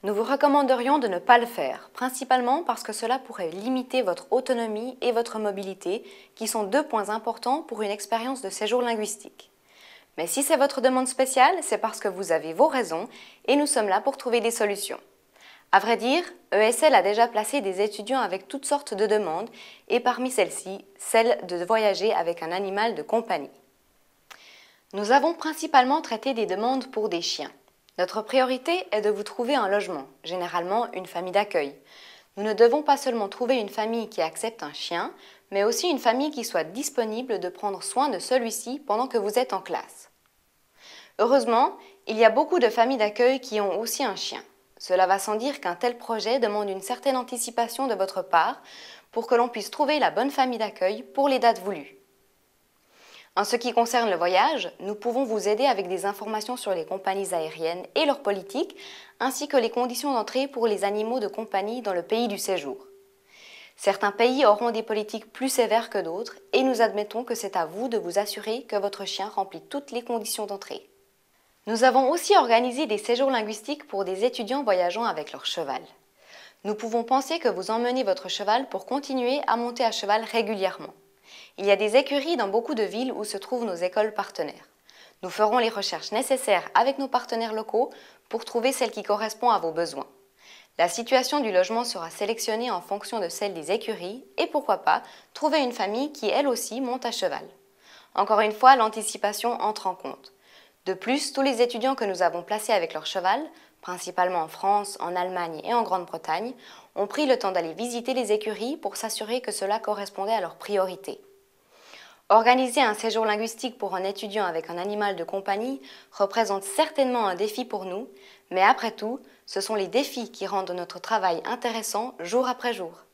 Nous vous recommanderions de ne pas le faire, principalement parce que cela pourrait limiter votre autonomie et votre mobilité, qui sont deux points importants pour une expérience de séjour linguistique. Mais si c'est votre demande spéciale, c'est parce que vous avez vos raisons et nous sommes là pour trouver des solutions. À vrai dire, ESL a déjà placé des étudiants avec toutes sortes de demandes et parmi celles-ci, celle de voyager avec un animal de compagnie. Nous avons principalement traité des demandes pour des chiens. Notre priorité est de vous trouver un logement, généralement une famille d'accueil. Nous ne devons pas seulement trouver une famille qui accepte un chien, mais aussi une famille qui soit disponible de prendre soin de celui-ci pendant que vous êtes en classe. Heureusement, il y a beaucoup de familles d'accueil qui ont aussi un chien. Cela va sans dire qu'un tel projet demande une certaine anticipation de votre part pour que l'on puisse trouver la bonne famille d'accueil pour les dates voulues. En ce qui concerne le voyage, nous pouvons vous aider avec des informations sur les compagnies aériennes et leurs politiques, ainsi que les conditions d'entrée pour les animaux de compagnie dans le pays du séjour. Certains pays auront des politiques plus sévères que d'autres et nous admettons que c'est à vous de vous assurer que votre chien remplit toutes les conditions d'entrée. Nous avons aussi organisé des séjours linguistiques pour des étudiants voyageant avec leur cheval. Nous pouvons penser que vous emmenez votre cheval pour continuer à monter à cheval régulièrement. Il y a des écuries dans beaucoup de villes où se trouvent nos écoles partenaires. Nous ferons les recherches nécessaires avec nos partenaires locaux pour trouver celle qui correspond à vos besoins. La situation du logement sera sélectionnée en fonction de celle des écuries et pourquoi pas trouver une famille qui elle aussi monte à cheval. Encore une fois, l'anticipation entre en compte. De plus, tous les étudiants que nous avons placés avec leur cheval, principalement en France, en Allemagne et en Grande-Bretagne, ont pris le temps d'aller visiter les écuries pour s'assurer que cela correspondait à leurs priorités. Organiser un séjour linguistique pour un étudiant avec un animal de compagnie représente certainement un défi pour nous, mais après tout, ce sont les défis qui rendent notre travail intéressant jour après jour.